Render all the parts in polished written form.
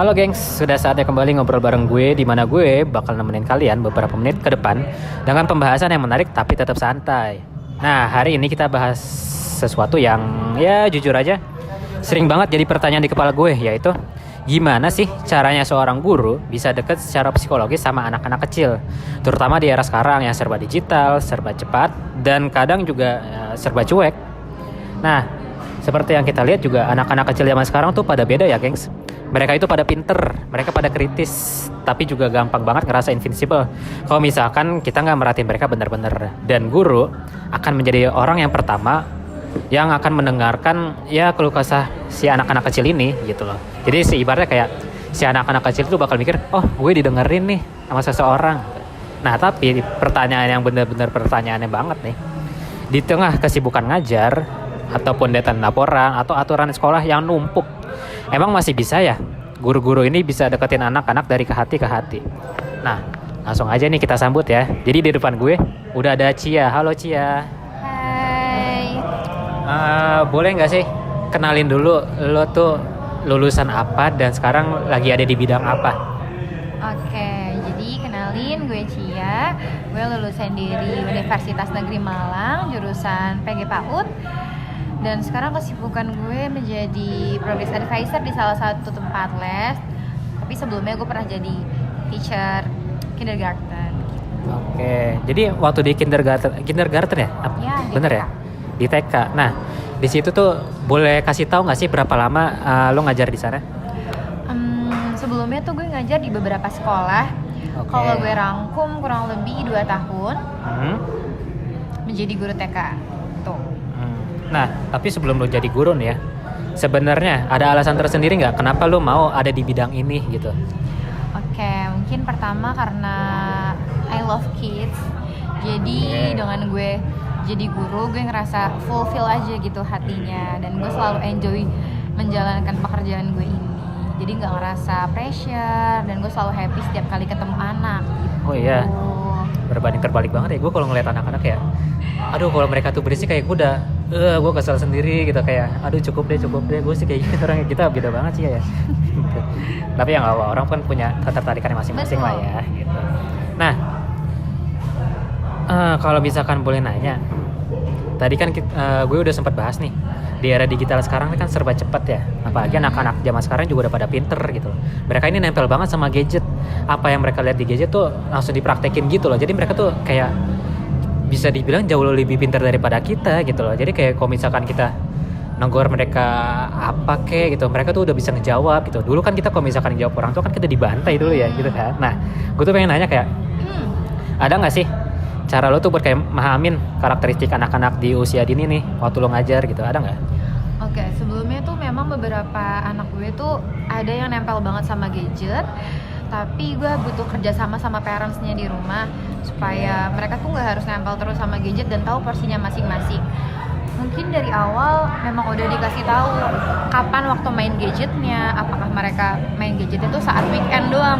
Halo gengs, sudah saatnya kembali ngobrol bareng gue di mana gue bakal nemenin kalian beberapa menit ke depan dengan pembahasan yang menarik tapi tetap santai. Nah, hari ini kita bahas sesuatu yang ya jujur aja sering banget jadi pertanyaan di kepala gue, yaitu gimana sih caranya seorang guru bisa deket secara psikologis sama anak-anak kecil, terutama di era sekarang yang serba digital, serba cepat, dan kadang juga serba cuek. Nah, seperti yang kita lihat juga anak-anak kecil zaman sekarang tuh pada beda ya gengs. Mereka itu pada pinter, mereka pada kritis, tapi juga gampang banget ngerasa invincible kalau misalkan kita nggak merhatiin mereka benar-benar. Dan guru akan menjadi orang yang pertama yang akan mendengarkan ya keluh kesah si anak-anak kecil ini gitu loh. Jadi seibaratnya kayak si anak-anak kecil itu bakal mikir, oh gue didengerin nih sama seseorang. Nah tapi pertanyaan yang benar-benar pertanyaannya banget nih, di tengah kesibukan ngajar ataupun deadline laporan atau aturan sekolah yang numpuk, emang masih bisa ya guru-guru ini bisa deketin anak-anak dari ke hati ke hati? Nah, langsung aja nih kita sambut ya. Jadi di depan gue udah ada Cia. Halo Cia. Hai. Boleh nggak sih kenalin dulu lo tuh lulusan apa dan sekarang lagi ada di bidang apa? Oke, jadi kenalin gue Cia. Gue lulusan dari Universitas Negeri Malang, jurusan PG PAUD. Dan sekarang kesibukan gue menjadi progress advisor di salah satu tempat les. Tapi sebelumnya gue pernah jadi teacher kindergarten. Oke, jadi waktu di kindergarten ya? Ya, bener ya? Di TK. Nah, di situ tuh boleh kasih tahu nggak sih berapa lama lo ngajar di sana? Sebelumnya tuh gue ngajar di beberapa sekolah. Oke. Kalau gue rangkum kurang lebih 2 tahun menjadi guru TK. Tuh. Nah, tapi sebelum lo jadi guru nih ya, sebenarnya ada alasan tersendiri nggak kenapa lo mau ada di bidang ini gitu? Oke, mungkin pertama karena I love kids. Jadi dengan gue jadi guru, gue ngerasa fulfill aja gitu hatinya. Dan gue selalu enjoy menjalankan pekerjaan gue ini. Jadi gak ngerasa pressure. Dan gue selalu happy setiap kali ketemu anak gitu. Oh iya, berbanding terbalik banget ya. Gue kalau ngeliat anak-anak ya, aduh kalau mereka tuh berisik kayak gue udah gue kesel sendiri gitu, kayak aduh cukup deh gue sih kayak gitu. Orangnya kita beda banget sih ya. Tapi ya nggak apa, orang kan punya ketertarikannya masing-masing lah ya gitu. Nah, kalau misalkan boleh nanya, tadi kan gue udah sempat bahas nih, di era digital sekarang kan serba cepat ya, apalagi anak-anak zaman sekarang juga udah pada pinter gitu loh. Mereka ini nempel banget sama gadget, apa yang mereka lihat di gadget tuh langsung dipraktekin gitu loh. Jadi mereka tuh kayak bisa dibilang jauh lebih pintar daripada kita gitu loh. Jadi kayak kalau misalkan kita negor mereka apa kek gitu, mereka tuh udah bisa ngejawab gitu. Dulu kan kita kalau misalkan jawab orang tuh kan kita dibantai dulu ya gitu kan. Nah, gue tuh pengen nanya kayak, ada nggak sih cara lo tuh buat kayak mahamin karakteristik anak-anak di usia dini nih waktu lo ngajar gitu, ada nggak? Oke, sebelumnya tuh memang beberapa anak gue tuh ada yang nempel banget sama gadget. Tapi gue butuh kerjasama sama parentsnya di rumah supaya mereka tuh nggak harus nempel terus sama gadget dan tahu porsinya masing-masing. Mungkin dari awal memang udah dikasih tahu kapan waktu main gadgetnya, apakah mereka main gadget itu saat weekend doang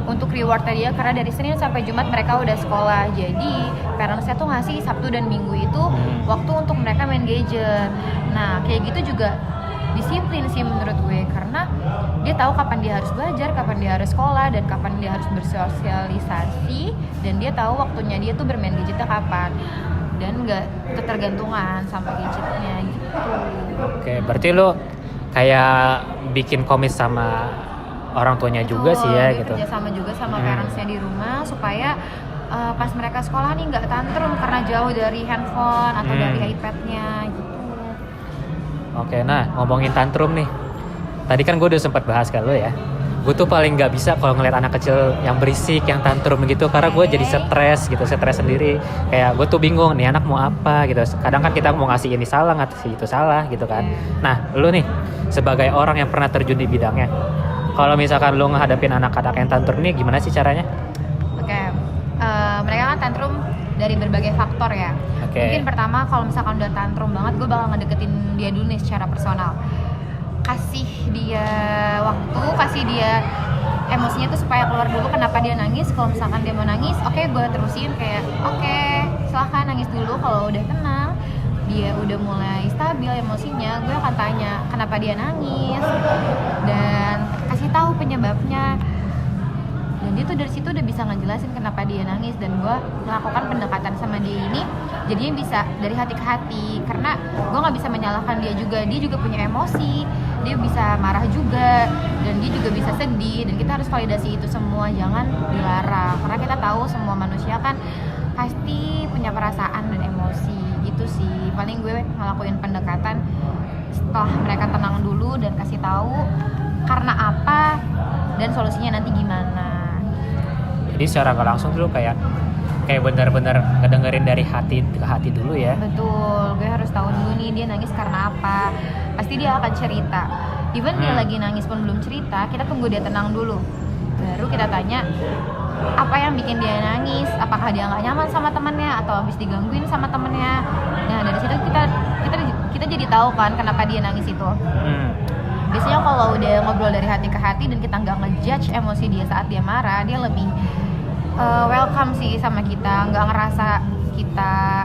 untuk rewardnya dia, karena dari Senin sampai Jumat mereka udah sekolah. Jadi parentsnya tuh ngasih Sabtu dan Minggu itu waktu untuk mereka main gadget. Nah kayak gitu juga disiplin sih menurut gue, karena dia tahu kapan dia harus belajar, kapan dia harus sekolah, dan kapan dia harus bersosialisasi, dan dia tahu waktunya dia tuh bermain gadgetnya kapan, dan nggak ketergantungan sama gadgetnya gitu. Oke, berarti lo kayak bikin komis sama orang tuanya juga sih ya gitu. Kerja sama juga sama parentsnya di rumah supaya pas mereka sekolah nih nggak tantrum karena jauh dari handphone atau dari iPad-nya gitu. Oke, nah ngomongin tantrum nih, tadi kan gue udah sempat bahas kan lo ya, gue tuh paling nggak bisa kalau ngeliat anak kecil yang berisik, yang tantrum gitu, karena gue jadi stres sendiri. Kayak gue tuh bingung nih anak mau apa gitu. Kadang kan kita mau ngasih ini salah, ngasih itu salah gitu kan. Nah lo nih sebagai orang yang pernah terjun di bidangnya, kalau misalkan lo ngehadapin anak-anak yang tantrum nih, gimana sih caranya? Oke, mereka kan tantrum dari berbagai faktor ya. Mungkin pertama kalau misalkan udah tantrum banget, gue bakal ngedeketin dia dulu nih secara personal. Kasih dia waktu, kasih dia emosinya tuh supaya keluar dulu kenapa dia nangis. Kalau misalkan dia mau nangis, oke, gue terusin kayak oke, silahkan nangis dulu. Kalau udah tenang, dia udah mulai stabil emosinya, gue akan tanya kenapa dia nangis, dan kasih kasih tahu penyebabnya. Dan dia tuh dari situ udah bisa ngejelasin kenapa dia nangis, dan gue melakukan pendekatan sama dia ini jadinya bisa dari hati ke hati, karena gue nggak bisa menyalahkan dia juga punya emosi, dia bisa marah juga, dan dia juga bisa sedih, dan kita harus validasi itu semua, jangan dilarang, karena kita tahu semua manusia kan pasti punya perasaan dan emosi gitu sih. Paling gue ngelakuin pendekatan setelah mereka tenang dulu dan kasih tahu karena apa dan solusinya nanti gimana. Jadi secara nggak langsung tuh kayak benar-benar ngedengerin dari hati ke hati dulu ya. Betul, gue harus tahu dulu nih dia nangis karena apa. Pasti dia akan cerita. Even dia lagi nangis pun belum cerita, kita tunggu dia tenang dulu. Baru kita tanya apa yang bikin dia nangis, apakah dia nggak nyaman sama temannya atau habis digangguin sama temannya. Nah dari situ kita jadi tahu kan kenapa dia nangis itu. Biasanya kalau udah ngobrol dari hati ke hati dan kita nggak ngejudge emosi dia saat dia marah, dia lebih welcome sih sama kita, nggak ngerasa kita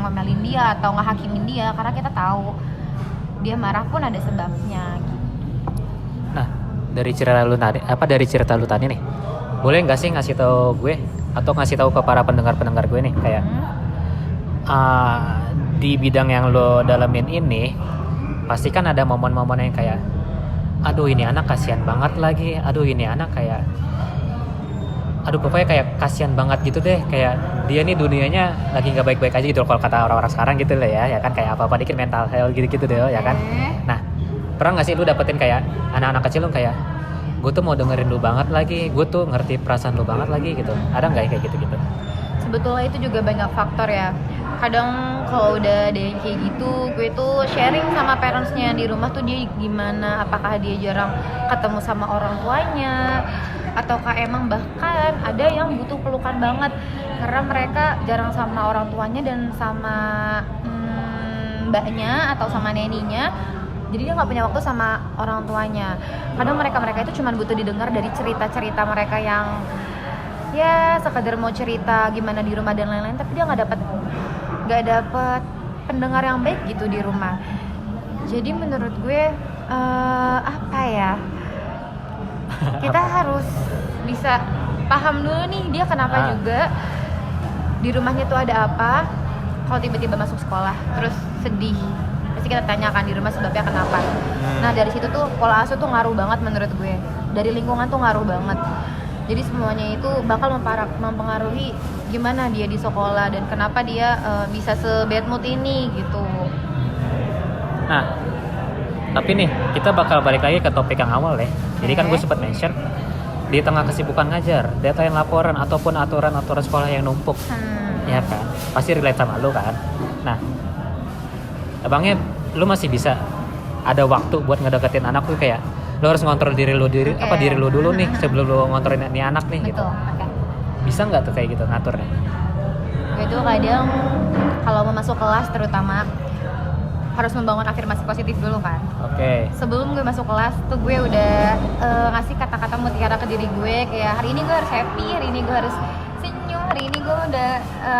ngomelin dia atau ngehakimin dia, karena kita tahu dia marah pun ada sebabnya. Nah, dari cerita lu tadi nih, boleh nggak sih ngasih tahu gue atau ngasih tahu ke para pendengar gue nih kayak di bidang yang lo dalamin ini pasti kan ada momen-momen yang kayak aduh ini anak kasihan banget lagi, aduh ini anak kayak pokoknya kayak kasihan banget gitu deh, kayak dia nih dunianya lagi nggak baik-baik aja gitu kalau kata orang-orang sekarang gitu lah ya kan, kayak apa-apa dikit mental health gitu-gitu deh ya kan. Nah pernah nggak sih lu dapetin kayak anak-anak kecil lu kayak gue tuh mau dengerin lu banget lagi, gue tuh ngerti perasaan lu banget lagi gitu, ada nggak kayak gitu-gitu? Sebetulnya itu juga banyak faktor ya. Kadang kalau udah ada yang kayak gitu, gue tuh sharing sama parentsnya di rumah tuh dia gimana, apakah dia jarang ketemu sama orang tuanya, ataukah emang bahkan ada yang butuh pelukan banget karena mereka jarang sama orang tuanya dan sama mbaknya atau sama neninya, jadi dia nggak punya waktu sama orang tuanya. Kadang mereka itu cuma butuh didengar dari cerita mereka yang ya sekadar mau cerita gimana di rumah dan lain-lain, tapi dia nggak dapet pendengar yang baik gitu di rumah. Jadi menurut gue apa ya, kita harus bisa paham dulu nih dia kenapa juga di rumahnya tuh ada apa. Kalau tiba-tiba masuk sekolah terus sedih, pasti kita tanyakan di rumah sebabnya kenapa. Nah dari situ tuh pola asuh tuh ngaruh banget menurut gue, dari lingkungan tuh ngaruh banget. Jadi semuanya itu bakal mempengaruhi gimana dia di sekolah dan kenapa dia bisa se-bad mood ini gitu. Nah, tapi nih kita bakal balik lagi ke topik yang awal ya. Jadi kan gue sempat mention di tengah kesibukan ngajar, deadline laporan ataupun aturan-aturan sekolah yang numpuk, ya kan? Pasti relate sama lu kan. Nah, abangnya lu masih bisa ada waktu buat ngedeketin anak lu, kayak lu harus ngontrol diri lu dulu nih sebelum lu ngontrolin nih anak nih. Betul, gitu. Bisa nggak tuh kayak gitu ngaturnya? Gue tuh kadang kalau mau masuk kelas terutama harus membangun afirmasi positif dulu kan. Sebelum gue masuk kelas tuh gue udah ngasih kata-kata mutiara ke diri gue, kayak hari ini gue harus happy, hari ini gue harus senyum, hari ini gue udah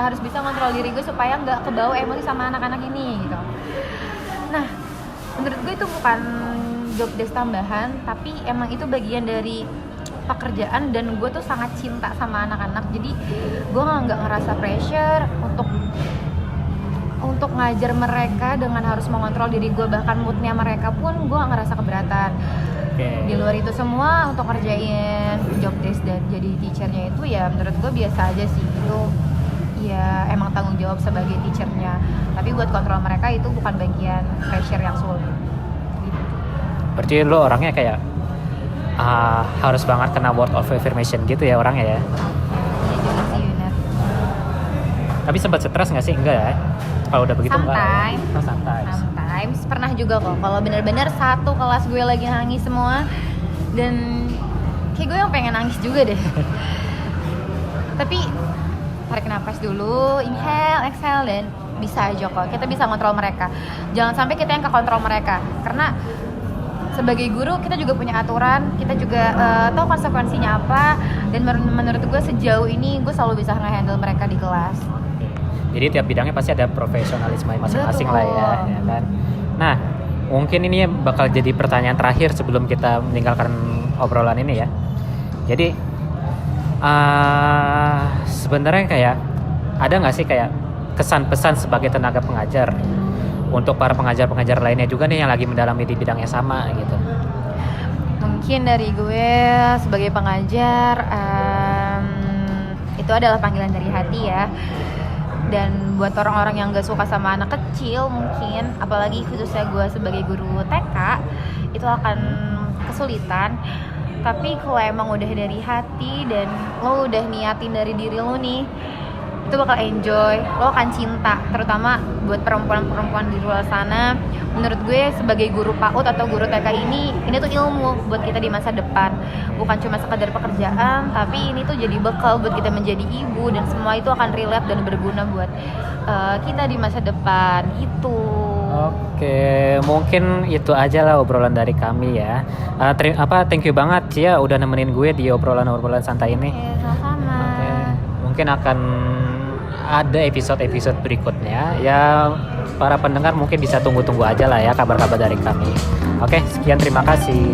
harus bisa ngontrol diri gue supaya nggak kebawa emosi sama anak-anak ini gitu. Nah menurut gue itu bukan job desk tambahan, tapi emang itu bagian dari pekerjaan, dan gue tuh sangat cinta sama anak-anak, jadi gue nggak ngerasa pressure untuk ngajar mereka dengan harus mengontrol diri gue, bahkan moodnya mereka pun gue nggak ngerasa keberatan. Di luar itu semua untuk ngerjain job desk dan jadi teachernya itu ya menurut gue biasa aja sih, itu ya emang tanggung jawab sebagai teachernya, tapi buat kontrol mereka itu bukan bagian pressure yang sulit. Berarti lo orangnya kayak harus banget kena word of affirmation gitu ya orangnya ya? Iya sih benar. Tapi sempat stres nggak sih? Enggak ya? Kalau udah begitu Sometimes. enggak? Sometimes. Pernah juga kok kalau benar-benar satu kelas gue lagi nangis semua dan kayak gue yang pengen nangis juga deh. Tapi tarik nafas dulu, inhale, exhale, dan bisa aja kok. Kita bisa kontrol mereka. Jangan sampai kita yang ke kontrol mereka, karena sebagai guru kita juga punya aturan, kita juga tahu konsekuensinya apa, dan menurut gue sejauh ini gue selalu bisa nge-handle mereka di kelas. Jadi tiap bidangnya pasti ada profesionalisme masing-masing lah ya kan. Nah mungkin ini bakal jadi pertanyaan terakhir sebelum kita meninggalkan obrolan ini ya. Jadi sebenarnya kayak ada nggak sih kayak kesan pesan sebagai tenaga pengajar untuk para pengajar-pengajar lainnya juga nih yang lagi mendalami di bidang yang sama gitu? Mungkin dari gue sebagai pengajar, itu adalah panggilan dari hati ya. Dan buat orang-orang yang gak suka sama anak kecil mungkin, apalagi khususnya gue sebagai guru TK, itu akan kesulitan. Tapi kalau emang udah dari hati dan lo udah niatin dari diri lo nih, itu bakal enjoy, lo akan cinta. Terutama buat perempuan-perempuan di luar sana, menurut gue sebagai guru PAUD atau guru TK ini tuh ilmu buat kita di masa depan. Bukan cuma sekadar pekerjaan, tapi ini tuh jadi bekal buat kita menjadi ibu, dan semua itu akan relate dan berguna buat kita di masa depan gitu. Oke, mungkin itu aja lah obrolan dari kami ya. Thank you banget Cia udah nemenin gue di obrolan santai ini. Oke, sama-sama. Oke, mungkin akan ada episode-episode berikutnya ya. Para pendengar mungkin bisa tunggu-tunggu aja lah ya kabar-kabar dari kami. Oke, sekian, terima kasih.